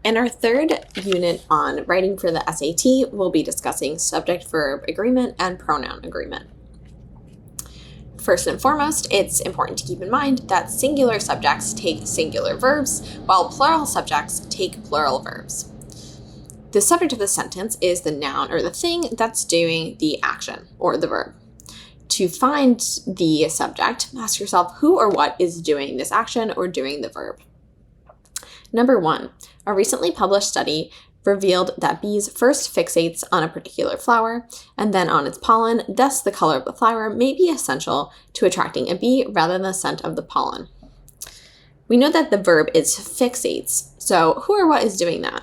In our third unit on writing for the SAT, we'll be discussing subject-verb agreement and pronoun agreement. First and foremost, it's important to keep in mind that singular subjects take singular verbs, while plural subjects take plural verbs. The subject of the sentence is the noun or the thing that's doing the action or the verb. To find the subject, ask yourself who or what is doing this action or doing the verb. Number 1, a recently published study revealed that bees first fixates on a particular flower and then on its pollen, thus the color of the flower may be essential to attracting a bee rather than the scent of the pollen. We know that the verb is fixates, so who or what is doing that?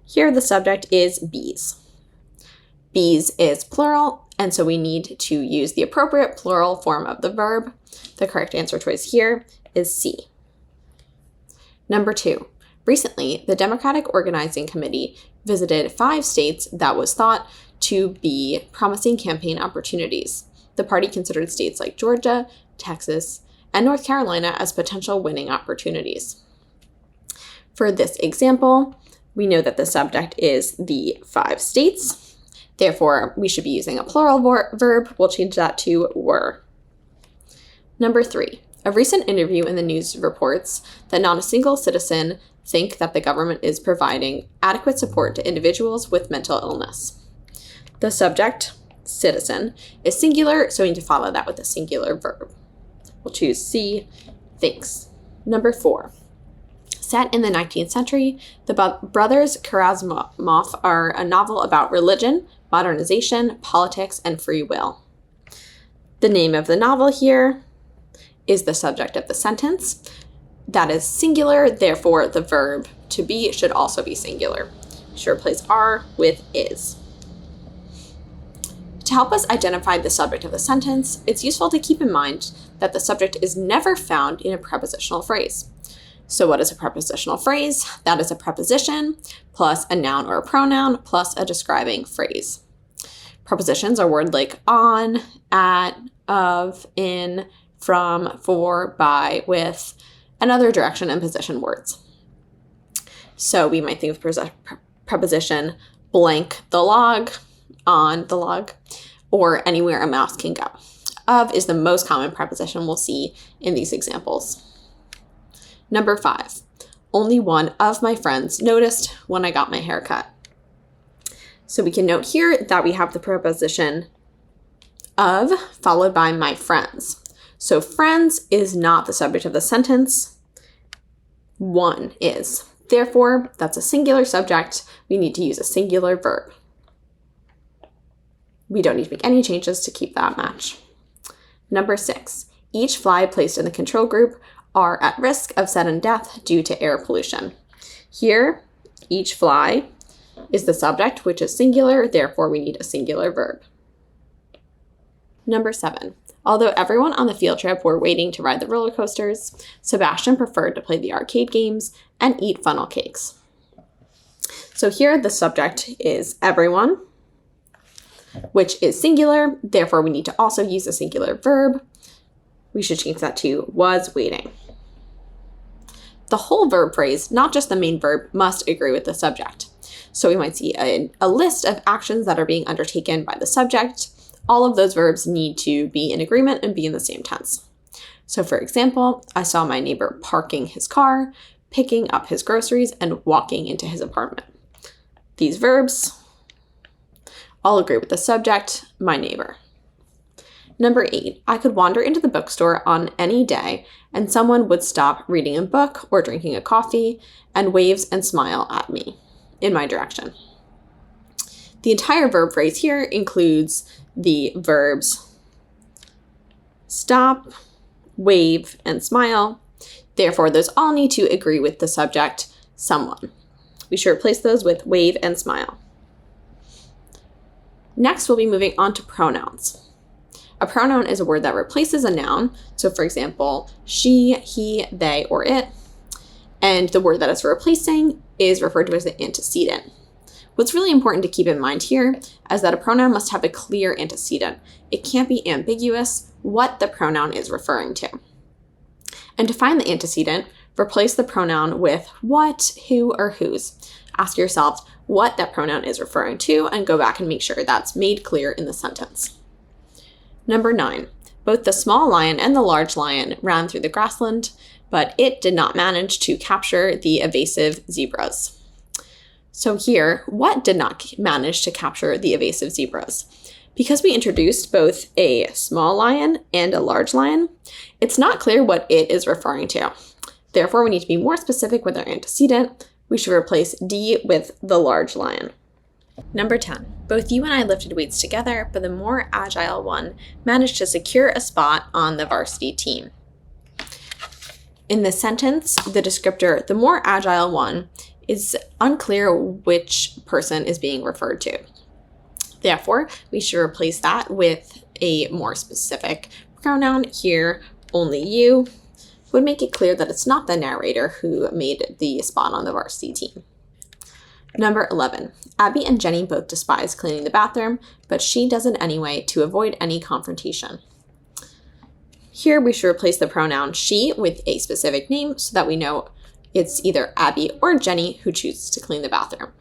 Here the subject is bees. Bees is plural, and so we need to use the appropriate plural form of the verb. The correct answer choice here is C. Number 2. Recently, the Democratic Organizing Committee visited 5 states that was thought to be promising campaign opportunities. The party considered states like Georgia, Texas, and North Carolina as potential winning opportunities. For this example, we know that the subject is the 5 states. Therefore, we should be using a plural verb. We'll change that to were. Number 3. A recent interview in the news reports that not a single citizen think that the government is providing adequate support to individuals with mental illness. The subject, citizen, is singular, so we need to follow that with a singular verb. We'll choose C, thinks. Number 4. Set in the 19th century, the Brothers Karamazov are a novel about religion, modernization, politics, and free will. The name of the novel here is the subject of the sentence. That is singular, therefore the verb to be should also be singular. We should replace are with is. To help us identify the subject of the sentence, it's useful to keep in mind that the subject is never found in a prepositional phrase. So what is a prepositional phrase? That is a preposition plus a noun or a pronoun plus a describing phrase. Prepositions are words like on, at, of, in, from, for, by, with, and other direction and position words. So we might think of preposition blank the log, on the log, or anywhere a mouse can go. Of is the most common preposition we'll see in these examples. Number 5, only one of my friends noticed when I got my hair cut. So we can note here that we have the preposition of followed by my friends. So friends is not the subject of the sentence. One is. Therefore, that's a singular subject. We need to use a singular verb. We don't need to make any changes to keep that match. Number 6, each fly placed in the control group are at risk of sudden death due to air pollution. Here, each fly is the subject, which is singular. Therefore, we need a singular verb. Number 7. Although everyone on the field trip were waiting to ride the roller coasters, Sebastian preferred to play the arcade games and eat funnel cakes. So here the subject is everyone, which is singular. Therefore, we need to also use a singular verb. We should change that to was waiting. The whole verb phrase, not just the main verb, must agree with the subject. So we might see a list of actions that are being undertaken by the subject. All of those verbs need to be in agreement and be in the same tense. So for example, I saw my neighbor parking his car, picking up his groceries, and walking into his apartment. These verbs all agree with the subject, my neighbor. Number 8, I could wander into the bookstore on any day and someone would stop reading a book or drinking a coffee and waves and smile at me in my direction. The entire verb phrase here includes the verbs stop, wave, and smile. Therefore, those all need to agree with the subject, someone. We should replace those with wave and smile. Next, we'll be moving on to pronouns. A pronoun is a word that replaces a noun. So for example, she, he, they, or it. And the word that it's replacing is referred to as the antecedent. What's really important to keep in mind here is that a pronoun must have a clear antecedent. It can't be ambiguous what the pronoun is referring to. And to find the antecedent, replace the pronoun with what, who, or whose. Ask yourself what that pronoun is referring to and go back and make sure that's made clear in the sentence. Number 9. Both the small lion and the large lion ran through the grassland, but it did not manage to capture the evasive zebras. So here, what did not manage to capture the evasive zebras? Because we introduced both a small lion and a large lion, it's not clear what it is referring to. Therefore, we need to be more specific with our antecedent. We should replace D with the large lion. Number 10. Both you and I lifted weights together, but the more agile one managed to secure a spot on the varsity team. In this sentence, the descriptor, the more agile one, is unclear which person is being referred to. Therefore, we should replace that with a more specific pronoun here, only you, would make it clear that it's not the narrator who made the spot on the varsity team. Number 11. Abby and Jenny both despise cleaning the bathroom, but she does it anyway to avoid any confrontation. Here we should replace the pronoun she with a specific name so that we know it's either Abby or Jenny who chooses to clean the bathroom.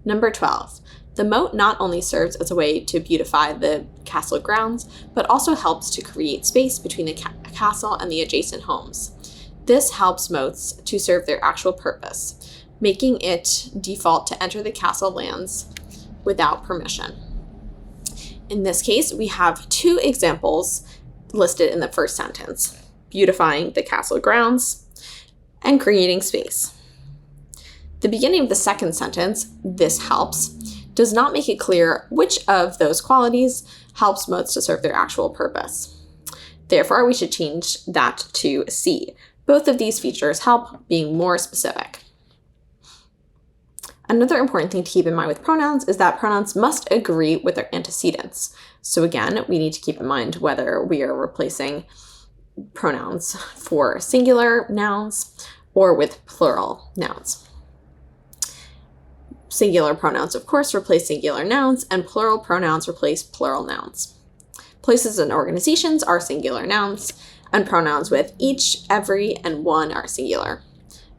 Number 12. The moat not only serves as a way to beautify the castle grounds, but also helps to create space between the castle and the adjacent homes. This helps moats to serve their actual purpose, making it default to enter the castle lands without permission. In this case, we have 2 examples listed in the first sentence: beautifying the castle grounds and creating space. The beginning of the second sentence, this helps, does not make it clear which of those qualities helps moats to serve their actual purpose. Therefore, we should change that to C. Both of these features help, being more specific. Another important thing to keep in mind with pronouns is that pronouns must agree with their antecedents. So again, we need to keep in mind whether we are replacing pronouns for singular nouns or with plural nouns. Singular pronouns, of course, replace singular nouns, and plural pronouns replace plural nouns. Places and organizations are singular nouns, and pronouns with each, every, and one are singular.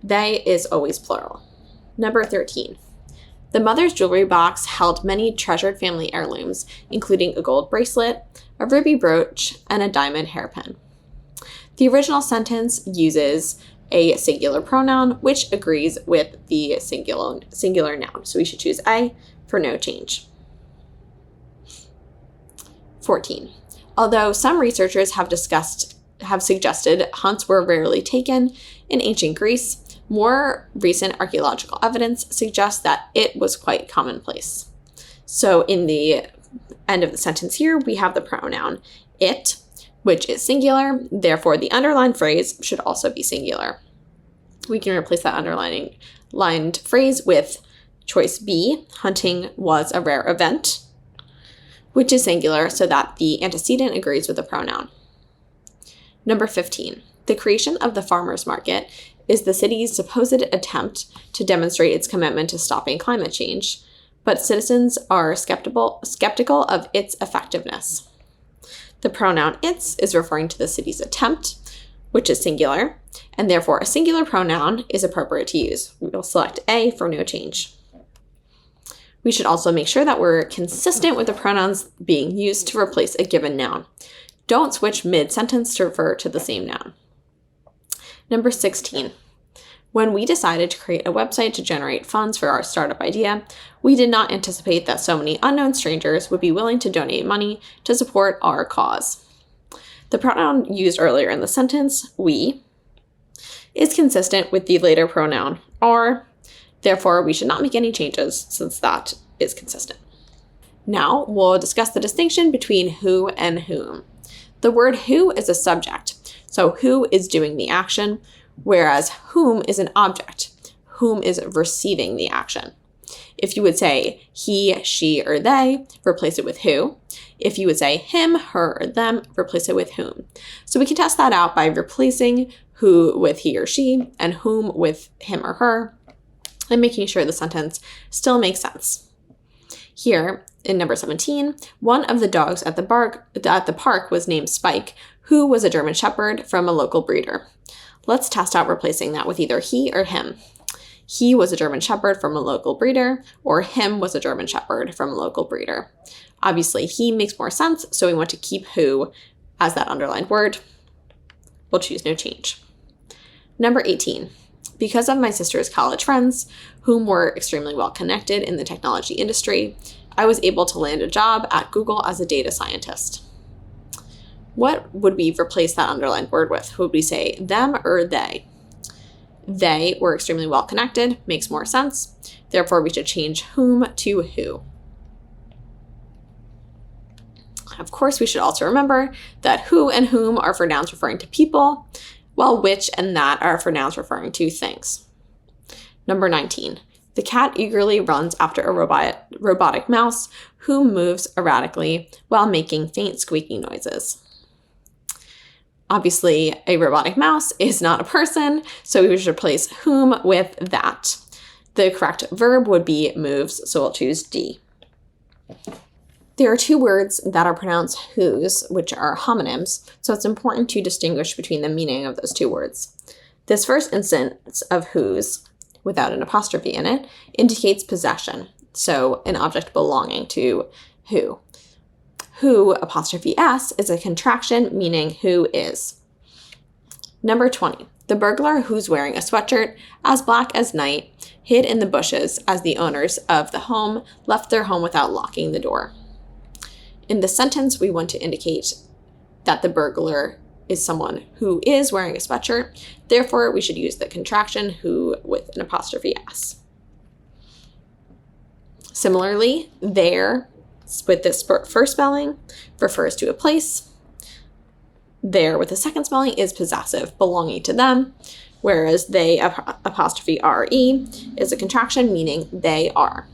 They is always plural. Number 13. The mother's jewelry box held many treasured family heirlooms, including a gold bracelet, a ruby brooch, and a diamond hairpin. The original sentence uses a singular pronoun, which agrees with the singular noun. So we should choose A for no change. 14. Although some researchers have suggested hunts were rarely taken in ancient Greece, more recent archaeological evidence suggests that it was quite commonplace. So in the end of the sentence here, we have the pronoun it, which is singular. Therefore, the underlined phrase should also be singular. We can replace that underlined phrase with choice B, hunting was a rare event, which is singular so that the antecedent agrees with the pronoun. Number 15. The creation of the farmers market is the city's supposed attempt to demonstrate its commitment to stopping climate change, but citizens are skeptical of its effectiveness. The pronoun its is referring to the city's attempt, which is singular, and therefore a singular pronoun is appropriate to use. We will select A for no change. We should also make sure that we're consistent with the pronouns being used to replace a given noun. Don't switch mid-sentence to refer to the same noun. Number 16. When we decided to create a website to generate funds for our startup idea, we did not anticipate that so many unknown strangers would be willing to donate money to support our cause. The pronoun used earlier in the sentence, we, is consistent with the later pronoun our. Therefore, we should not make any changes since that is consistent. Now, we'll discuss the distinction between who and whom. The word who is a subject, so who is doing the action, whereas whom is an object, whom is receiving the action. If you would say he, she, or they, replace it with who. If you would say him, her, or them, replace it with whom. So we can test that out by replacing who with he or she and whom with him or her, and making sure the sentence still makes sense. Here, in number 17, one of the dogs at the park was named Spike, who was a German Shepherd from a local breeder. Let's test out replacing that with either he or him. He was a German Shepherd from a local breeder, or him was a German Shepherd from a local breeder. Obviously, he makes more sense, so we want to keep who as that underlined word. We'll choose no change. Number 18. Because of my sister's college friends, whom were extremely well connected in the technology industry, I was able to land a job at Google as a data scientist. What would we replace that underlined word with? Would we say them or they? They were extremely well connected, makes more sense. Therefore, we should change whom to who. Of course, we should also remember that who and whom are for nouns referring to people, while which and that are for nouns referring to things. Number 19. The cat eagerly runs after a robotic mouse who moves erratically while making faint squeaking noises. Obviously, a robotic mouse is not a person, so we should replace whom with that. The correct verb would be moves, so we'll choose D. There are two words that are pronounced whose, which are homonyms, so it's important to distinguish between the meaning of those two words. This first instance of whose, without an apostrophe in it, indicates possession, so an object belonging to who. Who apostrophe S is a contraction meaning who is. Number 20. The burglar who's wearing a sweatshirt as black as night hid in the bushes as the owners of the home left their home without locking the door. In this sentence, we want to indicate that the burglar is someone who is wearing a sweatshirt. Therefore, we should use the contraction who with an apostrophe S. Similarly, there, with this first spelling, refers to a place. There with the second spelling is possessive, belonging to them, whereas they apostrophe RE is a contraction meaning they are.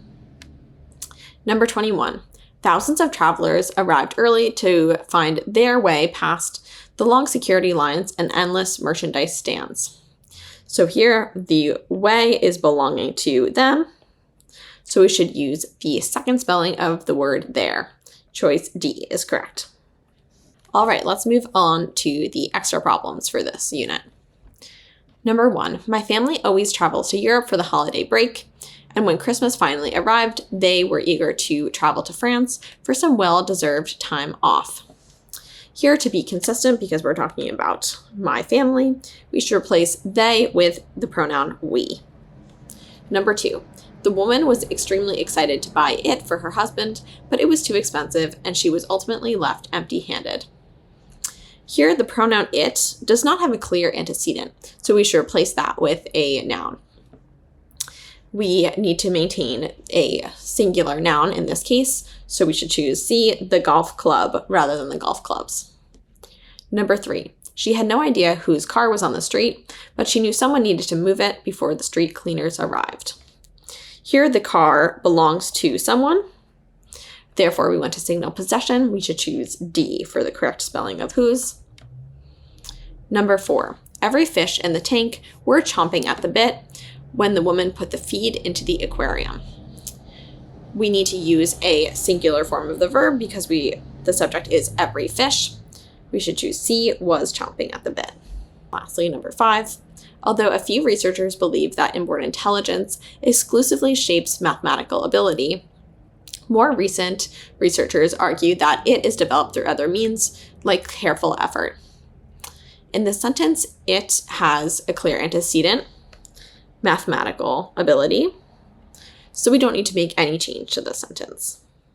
Number 21. Thousands of travelers arrived early to find their way past the long security lines and endless merchandise stands. So here, the way is belonging to them. So we should use the second spelling of the word there. Choice D is correct. All right, let's move on to the extra problems for this unit. Number 1, my family always travels to Europe for the holiday break. And when Christmas finally arrived, they were eager to travel to France for some well-deserved time off. Here, to be consistent, because we're talking about my family, we should replace they with the pronoun we. Number 2, the woman was extremely excited to buy it for her husband, but it was too expensive and she was ultimately left empty-handed. Here, the pronoun it does not have a clear antecedent, so we should replace that with a noun. We need to maintain a singular noun in this case, so we should choose C, the golf club, rather than the golf clubs. Number 3, she had no idea whose car was on the street, but she knew someone needed to move it before the street cleaners arrived. Here, the car belongs to someone. Therefore, we want to signal possession. We should choose D for the correct spelling of whose. Number 4, every fish in the tank were chomping at the bit when the woman put the feed into the aquarium. We need to use a singular form of the verb because the subject is every fish. We should choose C, was chomping at the bit. Lastly, number 5, although a few researchers believe that inborn intelligence exclusively shapes mathematical ability, more recent researchers argue that it is developed through other means, like careful effort. In this sentence, it has a clear antecedent, mathematical ability, so we don't need to make any change to this sentence.